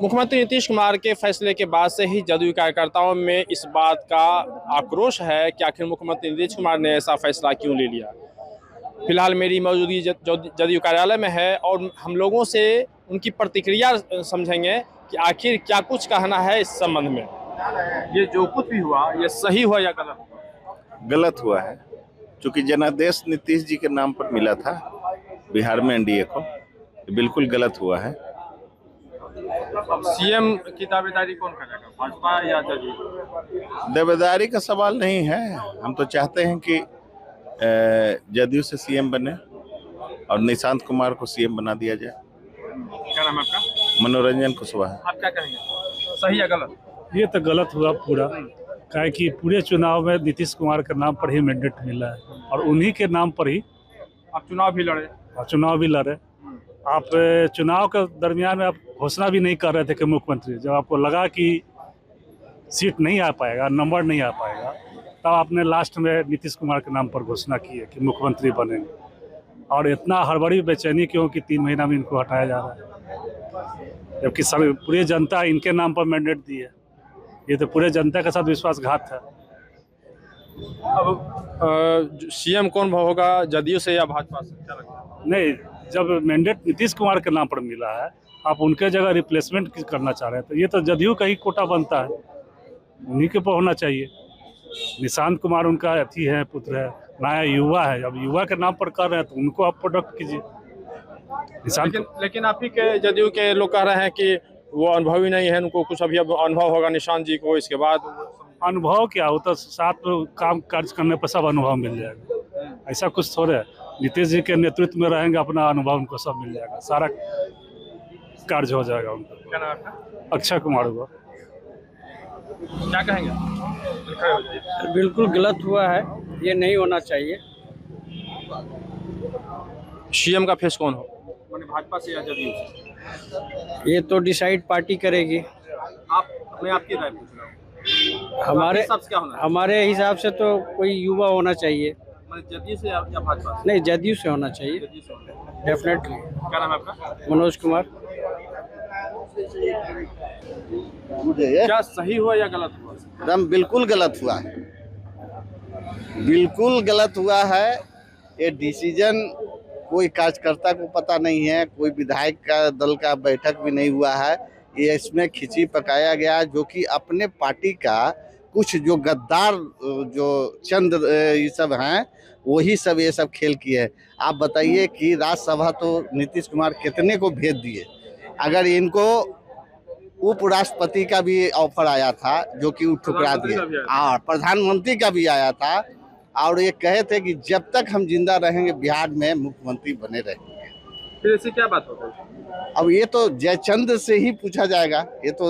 मुख्यमंत्री नीतीश कुमार के फैसले के बाद से ही जदयू कार्यकर्ताओं में इस बात का आक्रोश है कि आखिर मुख्यमंत्री नीतीश कुमार ने ऐसा फैसला क्यों ले लिया। फिलहाल मेरी मौजूदगी जदयू कार्यालय में है और हम लोगों से उनकी प्रतिक्रिया समझेंगे कि आखिर क्या कुछ कहना है इस संबंध में। ये जो कुछ भी हुआ ये सही हुआ या गलत हुआ? गलत हुआ है, क्योंकि जनादेश नीतीश जी के नाम पर मिला था बिहार में एनडीए को, बिल्कुल गलत हुआ है। सीएम की दावेदारी कौन करेगा, भाजपा या जदयू? दावेदारी का सवाल नहीं है, हम तो चाहते हैं कि जदयू से सीएम बने और निशांत कुमार को सीएम बना दिया जाए। क्या नाम है आपका? मनोरंजन कुशवाहा। आप क्या कहेंगे, सही या गलत? ये तो गलत हुआ पूरा, काहे कि पूरे चुनाव में नीतीश कुमार के नाम पर ही मैंडेट मिला है और उन्हीं के नाम पर ही आप चुनाव भी लड़े। आप चुनाव के दरमियान में आप घोषणा भी नहीं कर रहे थे कि मुख्यमंत्री, जब आपको लगा कि सीट नहीं आ पाएगा, नंबर नहीं आ पाएगा, तब आपने लास्ट में नीतीश कुमार के नाम पर घोषणा की है कि मुख्यमंत्री बनेंगे। और इतना हड़बड़ी बेचैनी क्यों कि 3 महीना में इनको हटाया जा रहा है, जबकि सब पूरी जनता इनके नाम पर मैंडेट दी है। ये तो पूरे जनता के साथ विश्वासघात है। अब सीएम कौन होगा, जदयू से या भाजपा से, क्या लगता है? नहीं, जब मैंडेट नीतीश कुमार के नाम पर मिला है, आप उनके जगह रिप्लेसमेंट करना चाह रहे हैं, तो ये तो जदयू का ही कोटा बनता है, उन्हीं के पर होना चाहिए। निशांत कुमार उनका अथी है, पुत्र है, नया युवा है, अब युवा के नाम पर कर रहे हैं तो उनको आप प्रोडक्ट कीजिए। लेकिन आप ही के जदयू के लोग कह रहे हैं कि वो अनुभवी नहीं है, उनको कुछ अभी अब अनुभव होगा निशांत जी को, इसके बाद अनुभव क्या होता, साथ में काम कार्य करने पर सब अनुभव मिल जाएगा। ऐसा कुछ थोड़े है, नीतीश जी के नेतृत्व में रहेंगे, अपना अनुभव उनको सब मिल जाएगा, सारा कार्य हो जाएगा उनका। क्या नाम है? अक्षय कुमार हुआ। क्या कहेंगे? बिल्कुल गलत हुआ है, ये नहीं होना चाहिए। सीएम का फेस कौन हो, माने भाजपा से या जदयू से? ये तो डिसाइड पार्टी करेगी। आप अपने आप की राय पूछ रहे हो? हमारे हिसाब से क्या होना है? हमारे हिसाब से तो कोई युवा होना चाहिए। माने जदयू से या भाजपा से? नहीं, जदयू से होना चाहिए, जदयू से होना है। डेफिनेटली। क्या नाम है आपका? मनोज कुमार। क्या सही हुआ या गलत हुआ? एकदम बिल्कुल गलत हुआ है, बिल्कुल गलत हुआ है। ये डिसीजन कोई कार्यकर्ता को पता नहीं है, कोई विधायक का दल का बैठक भी नहीं हुआ है। ये इसमें खिंची पकाया गया, जो कि अपने पार्टी का कुछ जो गद्दार जो चंद ये सब हैं, वही सब ये सब खेल किए हैं। आप बताइए कि राज्यसभा तो नीतीश कुमार कितने को भेज दिए। अगर इनको उपराष्ट्रपति का भी ऑफर आया था, जो कि ठुकरा दिए, और प्रधानमंत्री का भी आया था, और ये कहे थे कि जब तक हम जिंदा रहेंगे बिहार में मुख्यमंत्री बने रहेंगे। फिर ऐसी क्या बात हो गई? अब ये तो जयचंद से ही पूछा जाएगा। ये तो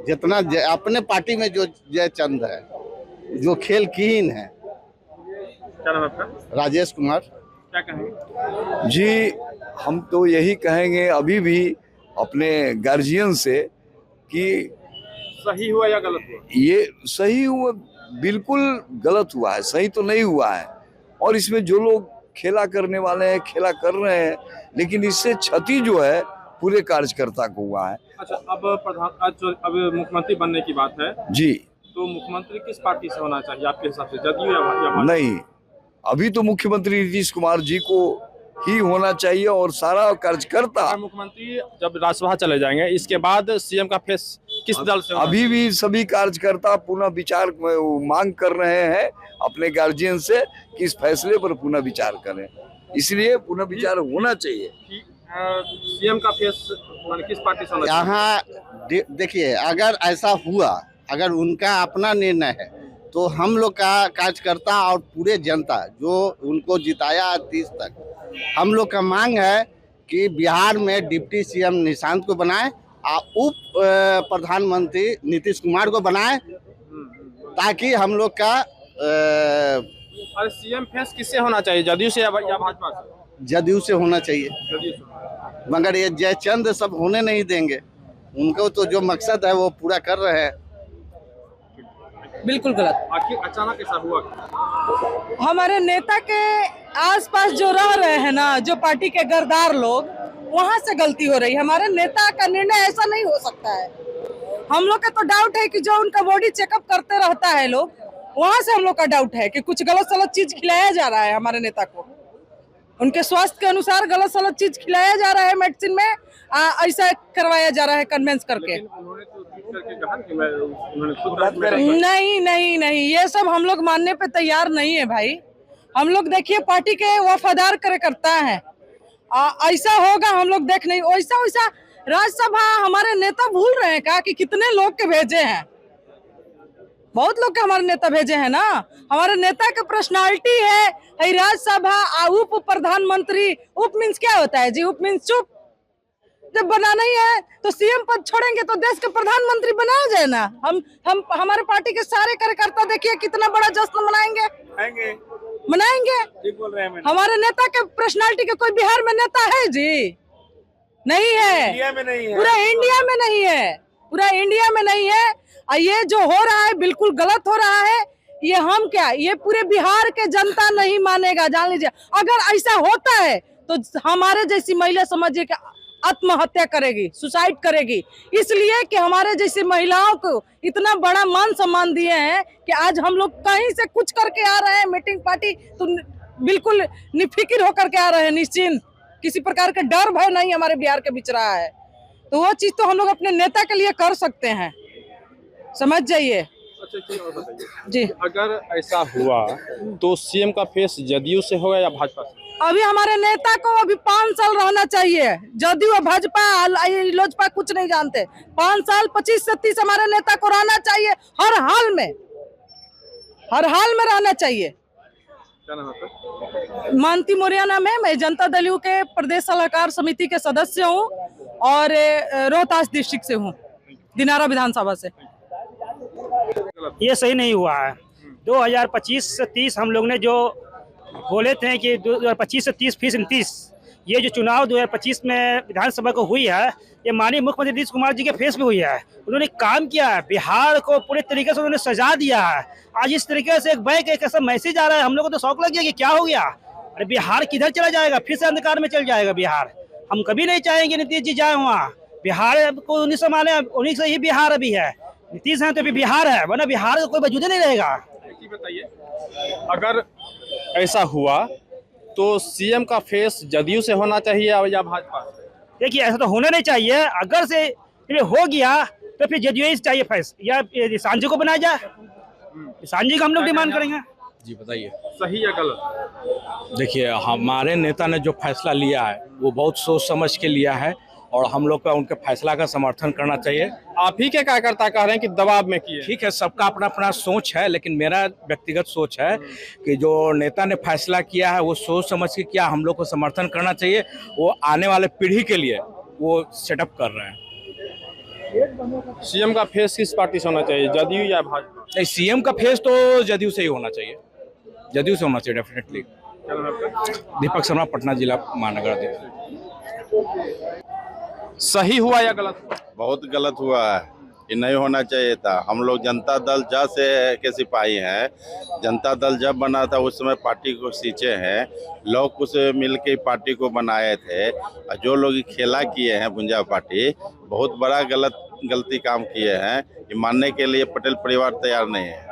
जितना अपने पार्टी में जो जयचंद है, जो खेल कीन है। क्या नाम है आपका? राजेश कुमार। क्या कहेंगे? जी, हम तो यही कहेंगे अभी भी अपने गार्जियन से कि सही हुआ या गलत हुआ? ये सही हुआ, बिल्कुल गलत हुआ है, सही तो नहीं हुआ है। और इसमें जो लोग खेला करने वाले हैं, खेला कर रहे हैं, लेकिन इससे क्षति जो है पूरे कार्यकर्ता को हुआ है। अच्छा, अब मुख्यमंत्री बनने की बात है जी, तो मुख्यमंत्री किस पार्टी से होना चाहिए आपके हिसाब से, जदयू या भाजपा? नहीं, अभी तो मुख्यमंत्री नीतीश कुमार जी को ही होना चाहिए और सारा कार्यकर्ता। मुख्यमंत्री जब राज्यसभा चले जाएंगे, इसके बाद सीएम का फेस किस दल से होना? अभी भी सभी कार्यकर्ता पुनः विचार मांग कर रहे हैं अपने गार्जियन से कि इस फैसले पर पुनः विचार करें, इसलिए पुनः विचार होना चाहिए। सीएम का फेस किस पार्टी से होना चाहिए? यहाँ देखिए, अगर ऐसा हुआ, अगर उनका अपना निर्णय है, तो हम लोग का कार्यकर्ता और पूरे जनता जो उनको जिताया 30 तक, हम लोग का मांग है कि बिहार में डिप्टी सीएम निशांत को बनाए और उप प्रधानमंत्री नीतीश कुमार को बनाए, ताकि हम लोग का अरे सीएम फेस किससे होना चाहिए, जदयू से या भाजपा से? जदयू से होना चाहिए, जदयू से। मगर ये जयचंद सब होने नहीं देंगे। उनको तो जो मकसद है वो पूरा कर रहे हैं। बिल्कुल गलत। आखिर अचानक ऐसा हुआ? हमारे नेता के आसपास जो रह रहे हैं ना, जो पार्टी के गद्दार लोग, वहां से गलती हो रही है। हमारे नेता का निर्णय ऐसा नहीं हो सकता है। हम लोग का तो डाउट है कि जो उनका बॉडी चेकअप करते रहता है लोग, वहां से हम लोग का डाउट है कि कुछ गलत सलत चीज खिलाया जा रहा है हमारे नेता को। उनके स्वास्थ्य के अनुसार गलत सलत चीज खिलाया जा रहा है मेडिसिन में, ऐसा करवाया जा रहा है कन्वेंस करके। नहीं नहीं नहीं, ये सब हम लोग मानने पे तैयार नहीं है भाई। हम लोग देखिए पार्टी के वफादार कार्यकर्ता हैं, ऐसा होगा हम लोग देख नहीं। वैसा वैसा राज्यसभा हमारे नेता भूल रहे हैं क्या कि कितने लोग के भेजे हैं? बहुत लोग के हमारे नेता भेजे हैं ना। हमारे नेता का पर्सनालिटी है राज्यसभा उप प्रधानमंत्री। उप मीन्स क्या होता है जी? उप मीन्स चुप। जब बनाना ही है तो सीएम पद छोड़ेंगे तो देश के प्रधानमंत्री बनाया जाए ना। हम हमारे पार्टी के सारे कार्यकर्ता देखिए कितना बड़ा जश्न मनाएंगे। ठीक बोल रहे हैं। हमारे नेता के पर्सनालिटी के कोई बिहार में नेता है जी? नहीं है, इंडिया में नहीं है, पूरा इंडिया में नहीं है, पूरा इंडिया में नहीं है। और ये जो हो रहा है बिल्कुल गलत हो रहा है। ये हम क्या, ये पूरे बिहार के जनता नहीं मानेगा, जान लीजिए। अगर ऐसा होता है तो हमारे जैसी महिला समझिए कि आत्महत्या करेगी, सुसाइड करेगी। इसलिए कि हमारे जैसी महिलाओं को इतना बड़ा मान सम्मान दिए हैं कि आज हम लोग कहीं से कुछ करके आ रहे हैं मीटिंग पार्टी, तो बिल्कुल निफिकिर होकर के आ रहे हैं, निश्चिंत। किसी प्रकार का डर भय नहीं हमारे बिहार के बीच रहा है। तो वो चीज तो हम लोग अपने नेता के लिए कर सकते हैं, समझ जाइए। अच्छा जी, अगर ऐसा हुआ तो सीएम का फेस जदयू से होगा या भाजपा से? अभी हमारे नेता को अभी 5 साल रहना चाहिए। जदयू और भाजपा लोजपा कुछ नहीं जानते। 5 साल 25 से 30 हमारे नेता को रहना चाहिए, हर हाल में रहना चाहिए। क्या नाम है आपका? मानती मौर्य नाम है। मैं जनता दल यू के प्रदेश सलाहकार समिति के सदस्य हूँ और रोहतास डिस्ट्रिक्ट से हूँ, दिनारा विधानसभा से। ये सही नहीं हुआ है। 2025 से 30 हम लोग ने जो बोले थे कि 2025 से 30%, ये जो चुनाव 2025 में विधानसभा को हुई है, ये माननीय मुख्यमंत्री नीतीश कुमार जी के फेस पे हुई है। उन्होंने काम किया है, बिहार को पूरे तरीके से उन्होंने सजा दिया है। आज इस तरीके से एक बैक एक ऐसा मैसेज आ रहा है, हम लोग को तो शौक लग गया कि क्या हो गया, अरे बिहार किधर चला जाएगा, फिर से अंधकार में चल जाएगा बिहार। हम कभी नहीं चाहेंगे नीतीश जी जाए वहाँ। बिहार को उन्हीं संभाले, उन्हीं से ही बिहार अभी है। नीतीश है तो अभी बिहार है, वरना बिहार का कोई वजूद नहीं रहेगा। बताइए, अगर ऐसा हुआ तो सीएम का फेस जदयू से होना चाहिए या भाजपा से? देखिए, ऐसा तो होना नहीं चाहिए। अगर से ये हो गया तो फिर जदयू ही चाहिए फेस, या सांझी को बनाया जाए। सांझी का हम लोग डिमांड करेंगे। जी बताइए, सही या गलत? देखिए हमारे नेता ने जो फैसला लिया है वो बहुत सोच समझ के लिया है और हम लोग का उनके फैसला का समर्थन करना चाहिए। आप ही के कार्यकर्ता कह रहे हैं कि दबाव में किए? ठीक है, सबका अपना अपना सोच है, लेकिन मेरा व्यक्तिगत सोच है कि जो नेता ने फैसला किया है वो सोच समझ के किया, हम लोग को समर्थन करना चाहिए। वो आने वाले पीढ़ी के लिए वो सेटअप कर रहे हैं। सीएम का फेस किस पार्टी से होना चाहिए, जदयू या भाजपा? नहीं, सीएम का फेस तो जदयू से ही होना चाहिए, जदयू से होना चाहिए डेफिनेटली। क्या नाम है आपका? दीपक शर्मा, पटना जिला महानगर अध्यक्ष। सही हुआ या गलत हुआ? बहुत गलत हुआ है, ये नहीं होना चाहिए था। हम लोग जनता दल जब से के सिपाही हैं, जनता दल जब बना था उस समय पार्टी को सींचे हैं, लोग कुछ मिल के पार्टी को बनाए थे। और जो लोग खेला किए हैं भुंजा पार्टी, बहुत बड़ा गलती काम किए हैं। ये मानने के लिए पटेल परिवार तैयार नहीं है।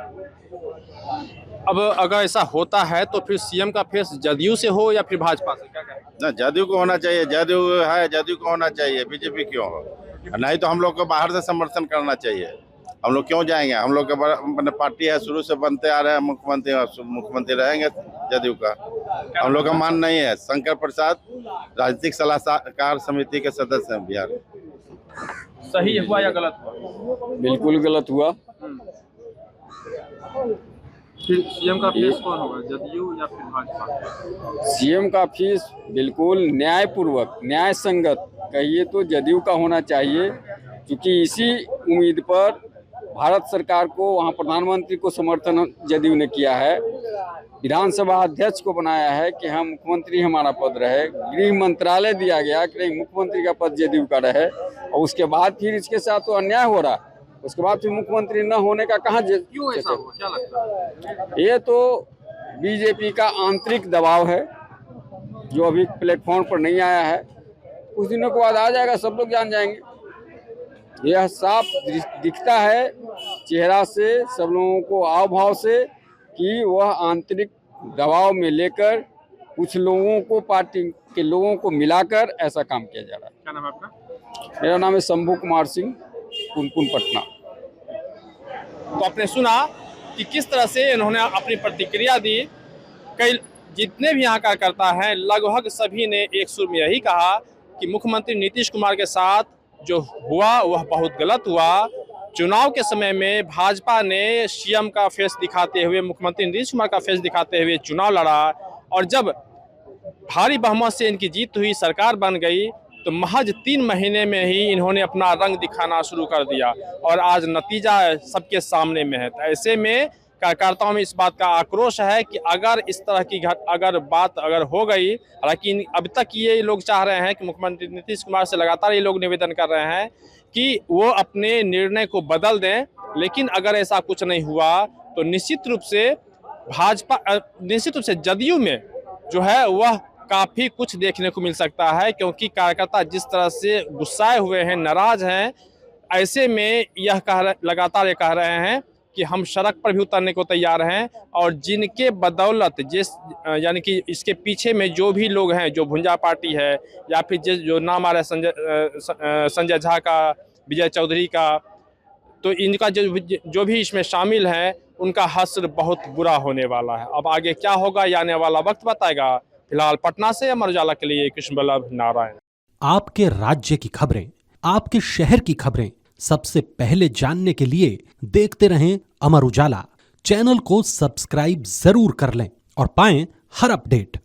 अब अगर ऐसा होता है तो फिर सीएम का फेस जदयू से हो या फिर भाजपा से, क्या कहें? ना, जदयू को होना चाहिए, जदयू है, जदयू को होना चाहिए, बीजेपी क्यों हो? नहीं तो हम लोग को बाहर से समर्थन करना चाहिए। हम लोग क्यों जाएंगे? हम लोग का पार्टी है, शुरू से बनते आ रहे हैं, मुख्यमंत्री रहेंगे जदयू का। हम लोग का मान नहीं है। शंकर प्रसाद राजनीतिक सलाहकार समिति के सदस्य हैं बिहार। सही हुआ या गलत हुआ? बिल्कुल गलत हुआ। फिर सीएम का फेस कौन होगा, जदयू या फिर भाजपा? सीएम का फीस बिल्कुल न्यायपूर्वक, न्याय संगत कहिए तो जदयू का होना चाहिए, क्योंकि इसी उम्मीद पर भारत सरकार को, वहाँ प्रधानमंत्री को समर्थन जदयू ने किया है। विधानसभा अध्यक्ष को बनाया है कि हम मुख्यमंत्री हमारा पद रहे। गृह मंत्रालय दिया गया कि नहीं, मुख्यमंत्री का पद जदयू का रहे। और उसके बाद फिर इसके साथ तो अन्याय हो रहा। उसके बाद फिर मुख्यमंत्री न होने का कहाँ क्यों ऐसा हुआ, क्या लगता है? ये तो बीजेपी का आंतरिक दबाव है जो अभी प्लेटफॉर्म पर नहीं आया है। कुछ दिनों के बाद आ जाएगा, सब लोग जान जाएंगे। यह साफ दिखता है चेहरा से, सब लोगों को हाव भाव से, कि वह आंतरिक दबाव में लेकर कुछ लोगों को, पार्टी के लोगों को मिलाकर ऐसा काम किया जा रहा है। क्या नाम है आपका? मेरा नाम है शंभू कुमार सिंह, पुनपुन पटना। तो आपने सुना कि किस तरह से इन्होंने अपनी प्रतिक्रिया दी। कई जितने भी यहाँ कार्यकर्ता हैं लगभग सभी ने एक सुर में यही कहा कि मुख्यमंत्री नीतीश कुमार के साथ जो हुआ वह बहुत गलत हुआ। चुनाव के समय में भाजपा ने सीएम का फेस दिखाते हुए, मुख्यमंत्री नीतीश कुमार का फेस दिखाते हुए चुनाव लड़ा, और जब भारी बहुमत से इनकी जीत हुई, सरकार बन गई, तो महज 3 महीने में ही इन्होंने अपना रंग दिखाना शुरू कर दिया और आज नतीजा सबके सामने में है। तो ऐसे में कार्यकर्ताओं में इस बात का आक्रोश है कि अगर इस तरह की बात हो गई, हालांकि अब तक ये लोग चाह रहे हैं कि मुख्यमंत्री नीतीश कुमार से लगातार ये लोग निवेदन कर रहे हैं कि वो अपने निर्णय को बदल दें, लेकिन अगर ऐसा कुछ नहीं हुआ तो निश्चित रूप से जदयू में जो है वह काफ़ी कुछ देखने को मिल सकता है, क्योंकि कार्यकर्ता जिस तरह से गुस्साए हुए हैं, नाराज हैं, ऐसे में यह लगातार ये कह रहे हैं कि हम सड़क पर भी उतरने को तैयार हैं, और जिनके बदौलत यानी कि इसके पीछे में जो भी लोग हैं, जो भुंजा पार्टी है या फिर जो नाम आ रहा है संजय झा का, विजय चौधरी का, तो इनका जो भी इसमें शामिल हैं उनका हश्र बहुत बुरा होने वाला है। अब आगे क्या होगा ये आने वाला वक्त बताएगा। फिलहाल पटना से अमर उजाला के लिए कृष्ण बल्लभ नारायण। आपके राज्य की खबरें, आपके शहर की खबरें सबसे पहले जानने के लिए देखते रहें अमर उजाला। चैनल को सब्सक्राइब जरूर कर लें और पाएं हर अपडेट।